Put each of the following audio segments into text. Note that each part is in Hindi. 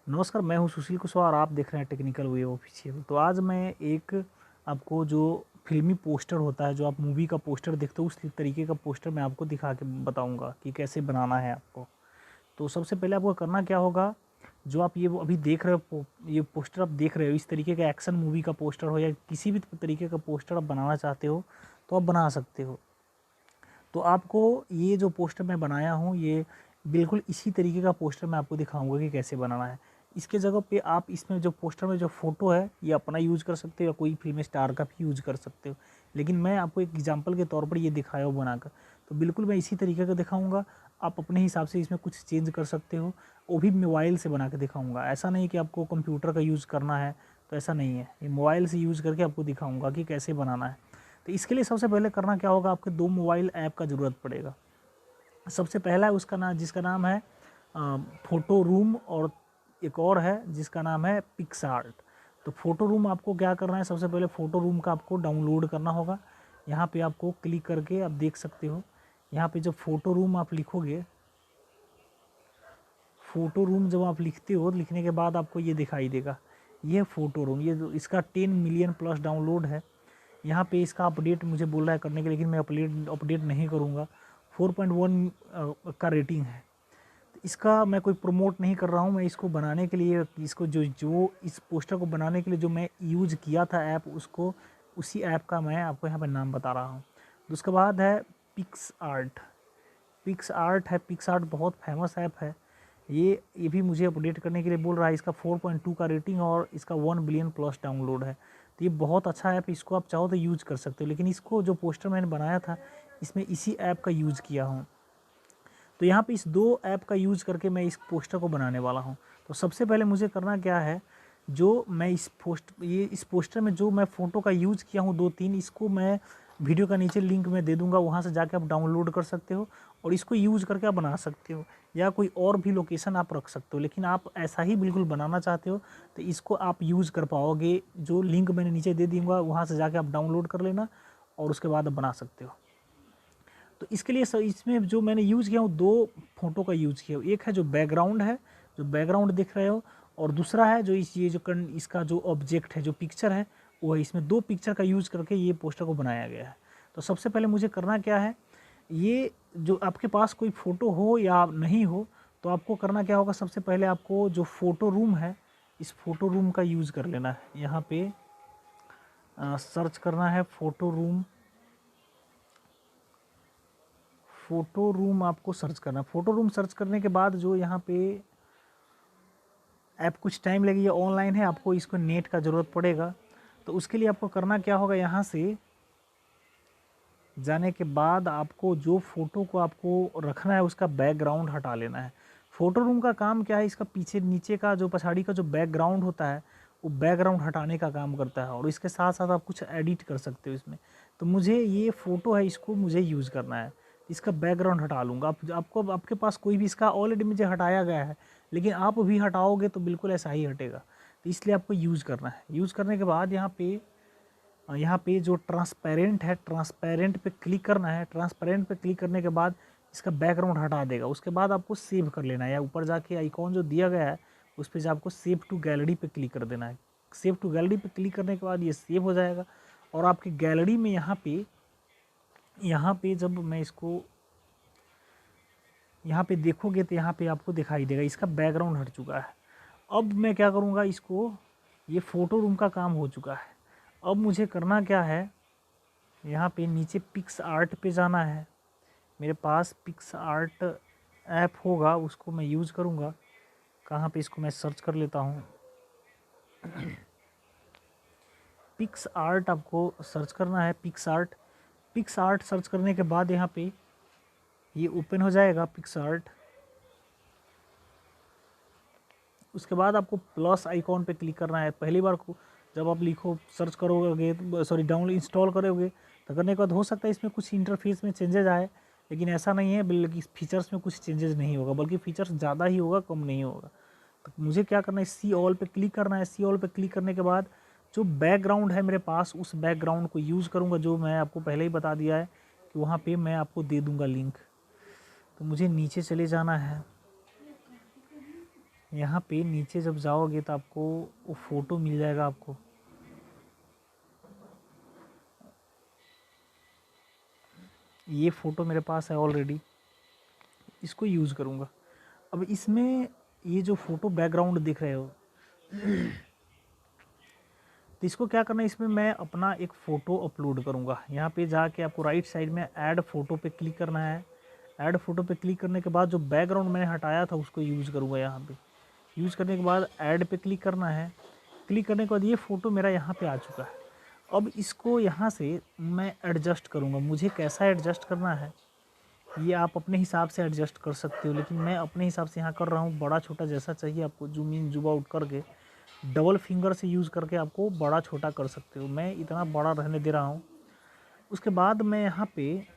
नमस्कार, मैं हूं सुशील कुशवाहा और आप देख रहे हैं टेक्निकल वे ऑफिशियल। तो आज मैं एक आपको जो फ़िल्मी पोस्टर होता है, जो आप मूवी का पोस्टर देखते हो, उस तरीके का पोस्टर मैं आपको दिखा के बताऊंगा कि कैसे बनाना है आपको। तो सबसे पहले आपको करना क्या होगा, जो आप ये अभी देख रहे हो, ये पोस्टर आप देख रहे हो, इस तरीके का एक्शन मूवी का पोस्टर हो या किसी भी तरीके का पोस्टर आप बनाना चाहते हो तो आप बना सकते हो। तो आपको ये जो पोस्टर मैं बनाया हूँ, ये बिल्कुल इसी तरीके का पोस्टर मैं आपको दिखाऊंगा कि कैसे बनाना है। इसके जगह पे आप इसमें जो पोस्टर में जो फ़ोटो है ये अपना यूज़ कर सकते हो या कोई फिल्म स्टार का भी यूज़ कर सकते हो, लेकिन मैं आपको एक एग्जांपल के तौर पर ये दिखाया हो बनाकर। तो बिल्कुल मैं इसी तरीके का दिखाऊंगा, आप अपने हिसाब से इसमें कुछ चेंज कर सकते हो। वो भी मोबाइल से बना के दिखाऊंगा, ऐसा नहीं कि आपको कंप्यूटर का यूज़ करना है, तो ऐसा नहीं है। ये मोबाइल से यूज़ करके आपको दिखाऊंगा कि कैसे बनाना है। तो इसके लिए सबसे पहले करना क्या होगा, आपके दो मोबाइल ऐप का ज़रूरत पड़ेगा। सबसे पहला है उसका नाम, जिसका नाम है फ़ोटो रूम, और एक और है जिसका नाम है पिक्सआर्ट। तो फ़ोटो रूम आपको क्या करना है, सबसे पहले फ़ोटो रूम का आपको डाउनलोड करना होगा। यहाँ पे आपको क्लिक करके आप देख सकते हो, यहाँ पे जब फ़ोटो रूम आप लिखोगे, फ़ोटो रूम जब आप लिखते हो, लिखने के बाद आपको ये दिखाई देगा, ये फ़ोटो रूम, ये जो इसका 10 मिलियन प्लस डाउनलोड है। यहाँ पे इसका अपडेट मुझे बोल रहा है करने के लिए, लेकिन मैं अपडेट नहीं करूँगा। 4.1 का रेटिंग है। तो इसका मैं कोई प्रमोट नहीं कर रहा हूँ, मैं इसको बनाने के लिए, इसको जो जो इस पोस्टर को बनाने के लिए जो मैं यूज़ किया था ऐप, उसको उसी ऐप का मैं आपको यहाँ पे नाम बता रहा हूँ। तो उसके बाद है पिक्सआर्ट। पिक्सआर्ट है, पिक्सआर्ट बहुत फेमस ऐप है। ये भी मुझे अपडेट करने के लिए बोल रहा है। इसका 4.2 का रेटिंग और इसका 1 बिलियन प्लस डाउनलोड है। तो ये बहुत अच्छा ऐप, इसको आप चाहो तो यूज़ कर सकते हो, लेकिन इसको जो पोस्टर मैंने बनाया था इसमें इसी ऐप का यूज़ किया हूँ। तो यहाँ पे इस दो ऐप का यूज़ करके मैं इस पोस्टर को बनाने वाला हूँ। तो सबसे पहले मुझे करना क्या है, जो मैं इस पोस्टर में जो मैं फ़ोटो का यूज़ किया हूँ 2-3, इसको मैं वीडियो का नीचे लिंक में दे दूँगा, वहाँ से जाके आप डाउनलोड कर सकते हो और इसको यूज़ करके आप बना सकते हो, या कोई और भी लोकेशन आप रख सकते हो। लेकिन आप ऐसा ही बिल्कुल बनाना चाहते हो तो इसको आप यूज़ कर पाओगे, जो लिंक मैंने नीचे दे दूँगा, वहाँ से जाके आप डाउनलोड कर लेना और उसके बाद आप बना सकते हो। तो इसके लिए इसमें जो मैंने यूज़ किया हूँ, दो फोटो का यूज़ किया हूँ। एक है जो बैकग्राउंड है, जो बैकग्राउंड दिख रहे हो, और दूसरा है जो ये जो इसका जो ऑब्जेक्ट है, जो पिक्चर है वो है। इसमें दो पिक्चर का यूज़ करके ये पोस्टर को बनाया गया है। तो सबसे पहले मुझे करना क्या है, ये जो आपके पास कोई फ़ोटो हो या नहीं हो, तो आपको करना क्या होगा, सबसे पहले आपको जो फ़ोटो रूम है, इस फ़ोटो रूम का यूज़ कर लेना है। यहाँ पे सर्च करना है फ़ोटो रूम। फ़ोटो रूम आपको सर्च करना है। फ़ोटो रूम सर्च करने के बाद जो यहाँ पे ऐप कुछ टाइम लगेगी, ऑनलाइन है, आपको इसको नेट का ज़रूरत पड़ेगा। तो उसके लिए आपको करना क्या होगा, यहाँ से जाने के बाद आपको जो फ़ोटो को आपको रखना है उसका बैकग्राउंड हटा लेना है। फ़ोटो रूम का काम क्या है, इसका पीछे नीचे का जो पछाड़ी का जो बैकग्राउंड होता है वो बैकग्राउंड हटाने का काम करता है, और इसके साथ साथ आप कुछ एडिट कर सकते हो इसमें। तो मुझे ये फ़ोटो है, इसको मुझे यूज़ करना है, इसका बैकग्राउंड हटा लूँगा। आपको आपके पास कोई भी, इसका ऑलरेडी मुझे हटाया गया है, लेकिन आप भी हटाओगे तो बिल्कुल ऐसा ही हटेगा। तो इसलिए आपको यूज़ करना है। यूज़ करने के बाद यहाँ पे जो ट्रांसपेरेंट है, ट्रांसपेरेंट पे क्लिक करना है। ट्रांसपेरेंट पे क्लिक करने के बाद इसका बैकग्राउंड हटा देगा। उसके बाद आपको सेव कर लेना है, या ऊपर जाके आइकॉन जो दिया गया है उस पर आपको सेव टू गैलरी पे क्लिक कर देना है। सेव टू गैलरी पे क्लिक करने के बाद ये सेव हो जाएगा, और आपकी गैलरी में यहाँ पे जब मैं इसको यहाँ पे देखोगे तो यहाँ पे आपको दिखाई देगा इसका बैकग्राउंड हट चुका है। अब मैं क्या करूँगा, इसको, ये फ़ोटो रूम का काम हो चुका है। अब मुझे करना क्या है, यहाँ पे नीचे पिक्सआर्ट पे जाना है। मेरे पास पिक्सआर्ट ऐप होगा, उसको मैं यूज़ करूँगा। कहाँ पे, इसको मैं सर्च कर लेता हूँ। पिक्सआर्ट आपको सर्च करना है, पिक्सआर्ट। पिक्सआर्ट सर्च करने के बाद यहाँ पे ये ओपन हो जाएगा पिक्सआर्ट। उसके बाद आपको प्लस आइकॉन पे क्लिक करना है। पहली बार को जब आप लिखो, सर्च करोगे, डाउनलोड इंस्टॉल करोगे, तो करने के बाद हो सकता है इसमें कुछ इंटरफेस में चेंजेज आए, लेकिन ऐसा नहीं है, बल्कि फीचर्स में कुछ चेंजेस नहीं होगा, बल्कि फीचर्स ज़्यादा ही होगा, कम नहीं होगा। तो मुझे क्या करना है, सी ऑल पे क्लिक करना है। सी ऑल पे क्लिक करने के बाद जो बैकग्राउंड है मेरे पास, उस बैकग्राउंड को यूज़ करूँगा, जो मैं आपको पहले ही बता दिया है कि वहाँ पे मैं आपको दे दूँगा लिंक। तो मुझे नीचे चले जाना है। यहाँ पे नीचे जब जाओगे तो आपको वो फ़ोटो मिल जाएगा आपको। ये फ़ोटो मेरे पास है ऑलरेडी, इसको यूज़ करूँगा। अब इसमें ये जो फ़ोटो बैकग्राउंड दिख रहे हो, तो इसको क्या करना है, इसमें मैं अपना एक फ़ोटो अपलोड करूँगा। यहाँ पे जाके आपको राइट साइड में ऐड फ़ोटो पे क्लिक करना है। ऐड फ़ोटो पे क्लिक करने के बाद जो बैकग्राउंड मैंने हटाया था उसको यूज़ करूँगा। यहाँ पे यूज़ करने के बाद ऐड पे क्लिक करना है। क्लिक करने के बाद ये फ़ोटो मेरा यहाँ पे आ चुका है। अब इसको यहाँ से मैं एडजस्ट करूँगा। मुझे कैसा एडजस्ट करना है ये आप अपने हिसाब से एडजस्ट कर सकते हो, लेकिन मैं अपने हिसाब से यहाँ कर रहा हूँ। बड़ा छोटा जैसा चाहिए आपको, जूम इन जूम आउट करके डबल फिंगर से यूज़ करके आपको बड़ा छोटा कर सकते हो। मैं इतना बड़ा रहने दे रहा हूँ। उसके बाद मैं यहाँ पे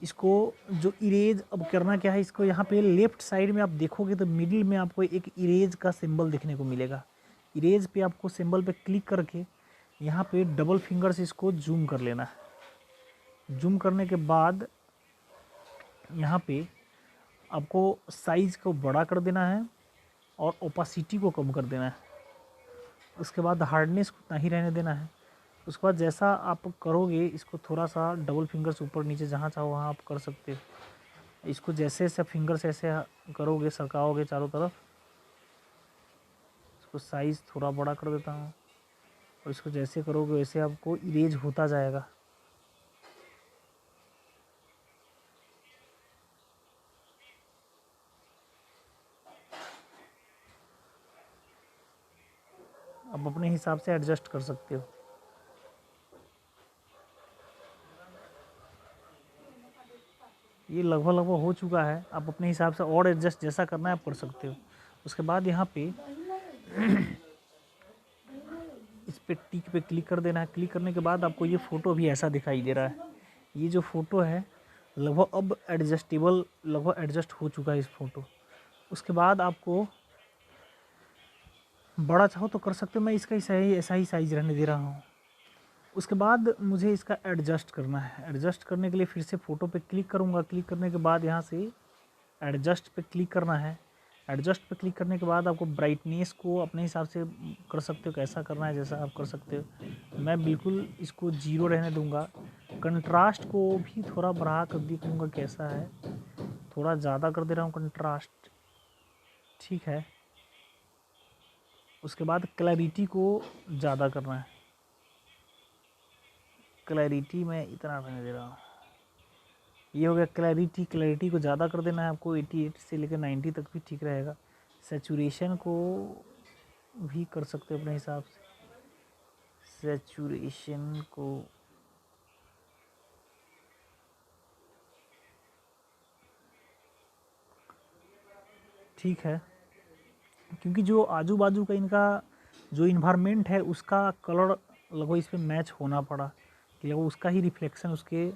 इसको जो इरेज अब करना क्या है, इसको यहाँ पे लेफ़्ट साइड में आप देखोगे तो मिडिल में आपको एक इरेज का सिंबल देखने को मिलेगा। इरेज पे आपको सिंबल पे क्लिक करके यहाँ पे डबल फिंगर से इसको जूम कर लेना है। जूम करने के बाद यहाँ पे आपको साइज़ को बड़ा कर देना है और ओपासिटी को कम कर देना है। उसके बाद हार्डनेस को उतना ही रहने देना है। उसके बाद जैसा आप करोगे, इसको थोड़ा सा डबल फिंगर से ऊपर नीचे जहाँ चाहो वहाँ आप कर सकते हो। इसको जैसे जैसे फिंगर से ऐसे करोगे, सरकाओगे चारों तरफ, इसको साइज़ थोड़ा बड़ा कर देता हूँ और इसको जैसे करोगे वैसे आपको इरेज होता जाएगा। आप अपने हिसाब से एडजस्ट कर सकते हो। ये लगभग लगभग हो चुका है। आप अपने हिसाब से और एडजस्ट जैसा करना है आप कर सकते हो। उसके बाद यहाँ पे इस पे टिक पे क्लिक कर देना है। क्लिक करने के बाद आपको ये फ़ोटो भी ऐसा दिखाई दे रहा है। ये जो फ़ोटो है लगभग अब एडजस्टेबल, लगभग एडजस्ट हो चुका है इस फ़ोटो। उसके बाद आपको बड़ा चाहो तो कर सकते हो। मैं इसका ऐसा ही साइज़ रहने दे रहा हूँ। उसके बाद मुझे इसका एडजस्ट करना है। एडजस्ट करने के लिए फिर से फ़ोटो पे क्लिक करूँगा। क्लिक करने के बाद यहाँ से एडजस्ट पे क्लिक करना है। एडजस्ट पे क्लिक करने के बाद आपको ब्राइटनेस को अपने हिसाब से कर सकते हो, कैसा करना है जैसा आप कर सकते हो। मैं बिल्कुल इसको 0 रहने दूँगा। कंट्रास्ट को भी थोड़ा बढ़ा कर देखूँगा कैसा है। थोड़ा ज़्यादा कर दे रहा हूँ कंट्रास्ट, ठीक है। उसके बाद क्लैरिटी को ज़्यादा करना है। क्लैरिटी मैं इतना रहने दे रहा हूँ। ये हो गया क्लैरिटी। क्लैरिटी को ज़्यादा कर देना है आपको, 88 से लेकर 90 तक भी ठीक रहेगा। सैचुरेशन को भी कर सकते हो अपने हिसाब से। सैचुरेशन को ठीक है, क्योंकि जो आजू बाजू का इनका जो इन्वायरमेंट है उसका कलर लगभग इस पर मैच होना पड़ा कि लगभग उसका ही रिफ्लेक्शन उसके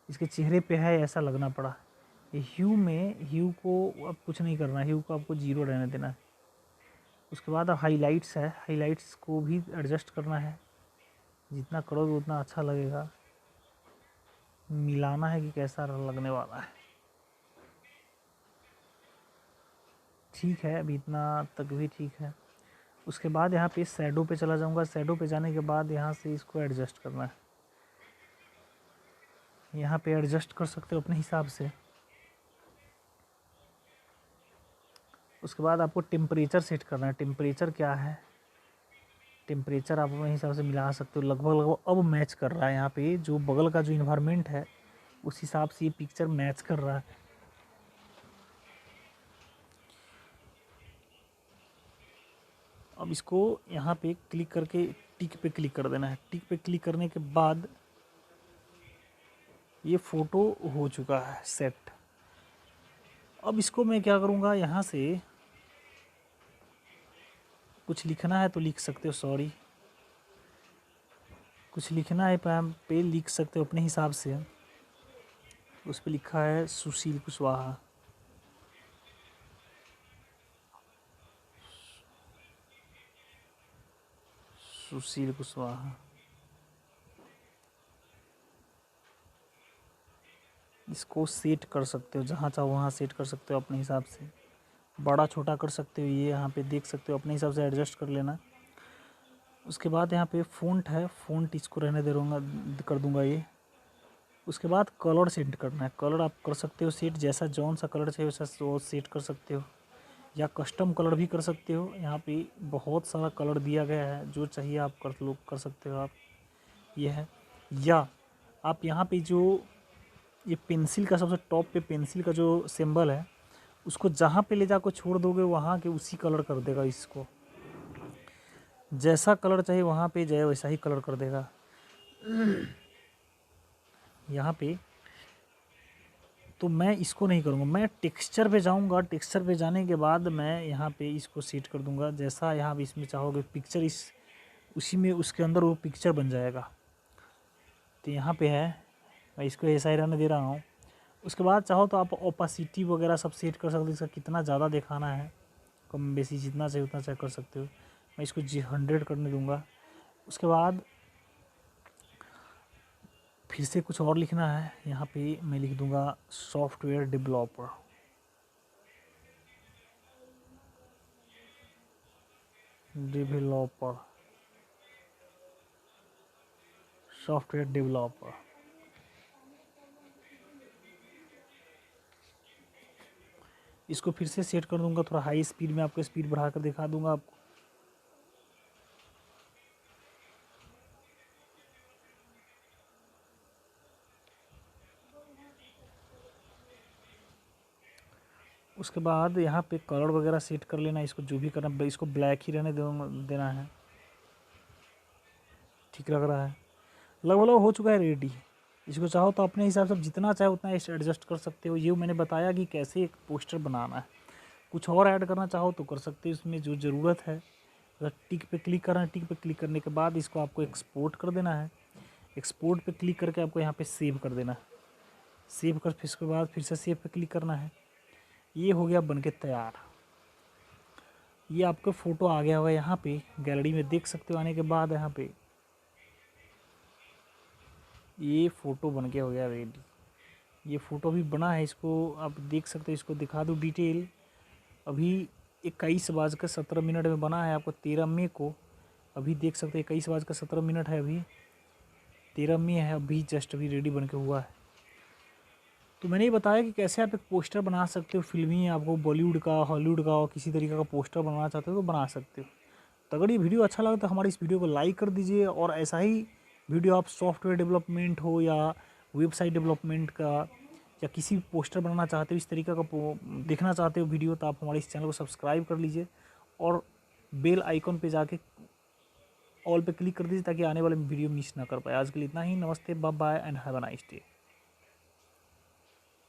इसके चेहरे पे है, ऐसा लगना पड़ा। ये ह्यू में, ह्यू को अब कुछ नहीं करना, ह्यू को आपको 0 रहने देना है। उसके बाद अब हाइलाइट्स है, हाइलाइट्स को भी एडजस्ट करना है। जितना करोगे उतना अच्छा लगेगा। मिलाना है कि कैसा लगने वाला है। ठीक है, अभी इतना तक भी ठीक है। उसके बाद यहाँ पे शैडो पे चला जाऊँगा। शैडो पे जाने के बाद यहाँ से इसको एडजस्ट करना है। यहाँ पे एडजस्ट कर सकते हो अपने हिसाब से। उसके बाद आपको टेम्परेचर सेट करना है। टेम्परेचर क्या है, टेम्परेचर आप अपने हिसाब से मिला सकते हो। लगभग लगभग अब मैच कर रहा है। यहाँ पे जो बगल का जो इन्वायरमेंट है उस हिसाब से ये पिक्चर मैच कर रहा है। अब इसको यहाँ पे क्लिक करके टिक पे क्लिक कर देना है। टिक पे क्लिक करने के बाद ये फ़ोटो हो चुका है सेट। अब इसको मैं क्या करूँगा, यहाँ से कुछ लिखना है तो लिख सकते हो, सॉरी कुछ लिखना है पे लिख सकते हो अपने हिसाब से। उस पर लिखा है सुशील कुशवाहा। सुशील कुशवाहा। इसको सेट कर सकते हो, जहाँ चाहो वहाँ सेट कर सकते हो अपने हिसाब से। बड़ा छोटा कर सकते हो, ये यहाँ पे देख सकते हो, अपने हिसाब से एडजस्ट कर लेना। उसके बाद यहाँ पे फ़ॉन्ट है, फ़ॉन्ट इसको रहने दे दूँगा, कर दूँगा ये। उसके बाद कलर सेट करना है, कलर आप कर सकते हो सेट, जैसा जौन सा कलर चाहिए वैसा वो सेट कर सकते हो, या कस्टम कलर भी कर सकते हो। यहाँ पे बहुत सारा कलर दिया गया है, जो चाहिए आप कर सकते हो आप, ये है। या आप यहाँ पे जो ये पेंसिल का सबसे टॉप पे पेंसिल का जो सिंबल है, उसको जहाँ पे ले जाकर छोड़ दोगे वहाँ के उसी कलर कर देगा इसको, जैसा कलर चाहिए वहाँ पे जाए वैसा ही कलर कर देगा। यहाँ पे तो मैं इसको नहीं करूँगा, मैं टेक्सचर पे जाऊँगा, टेक्सचर पे जाने के बाद मैं यहाँ पे इसको सेट कर दूँगा, जैसा यहाँ पे इसमें चाहोगे पिक्चर इस उसी में उसके अंदर वो पिक्चर बन जाएगा। तो यहाँ पे है, मैं इसको ऐसा ही रहने दे रहा हूँ। उसके बाद चाहो तो आप ओपासिटी वगैरह सब सेट कर सकते हो, इसका कितना ज़्यादा दिखाना है, कम बेसी जितना चाहिए उतना चेक कर सकते हो। मैं इसको 100 करने दूँगा। उसके बाद फिर से कुछ और लिखना है, यहाँ पे मैं लिख दूँगा सॉफ्टवेयर डेवलपर। Software developer. इसको फिर से सेट कर दूंगा, थोड़ा हाई स्पीड में आपको स्पीड बढ़ा कर दिखा दूंगा आपको। उसके बाद यहाँ पे कलर वगैरह सेट कर लेना, इसको जो भी करना, इसको ब्लैक ही रहने देना है। ठीक लग रहा है, लगभग हो चुका है रेडी। इसको चाहो तो अपने हिसाब से जितना चाहे उतना एडजस्ट कर सकते हो। ये मैंने बताया कि कैसे एक पोस्टर बनाना है। कुछ और ऐड करना चाहो तो कर सकते हो इसमें, जो ज़रूरत है। अगर टिक पे क्लिक करना है, टिक पे क्लिक करने के बाद इसको आपको एक्सपोर्ट कर देना है। एक्सपोर्ट पे क्लिक करके आपको यहाँ पे सेव कर देना है। सेव कर फिर उसके बाद फिर से सेव पे क्लिक करना है। ये हो गया बनके तैयार। ये आपका फ़ोटो आ गया होगा यहाँ पे गैलरी में, देख सकते हो। आने के बाद यहाँ पे ये फ़ोटो बन के हो गया रेडी। ये फ़ोटो भी बना है, इसको आप देख सकते हो। इसको दिखा दूँ डिटेल, अभी 21:17 में बना है, आपको 13 मई को। अभी देख सकते हैं 21:17 है, अभी 13 मई है, अभी जस्ट अभी रेडी बन के हुआ है। तो मैंने ये बताया कि कैसे आप एक पोस्टर बना सकते हो फिल्मी, आपको बॉलीवुड का, हॉलीवुड का और किसी तरीके का पोस्टर बनाना चाहते हो तो बना सकते हो। तो अगर ये वीडियो अच्छा लगा तो हमारी इस वीडियो को लाइक कर दीजिए, और ऐसा ही वीडियो आप सॉफ्टवेयर डेवलपमेंट हो या वेबसाइट डेवलपमेंट का या किसी भी पोस्टर बनाना चाहते हो, इस तरीके का देखना चाहते हो वीडियो, तो आप हमारे इस चैनल को सब्सक्राइब कर लीजिए और बेल आइकॉन पे जाके ऑल पे क्लिक कर दीजिए, ताकि आने वाले वीडियो मिस ना कर पाए। आज के लिए इतना ही, नमस्ते, bye bye and have a nice day.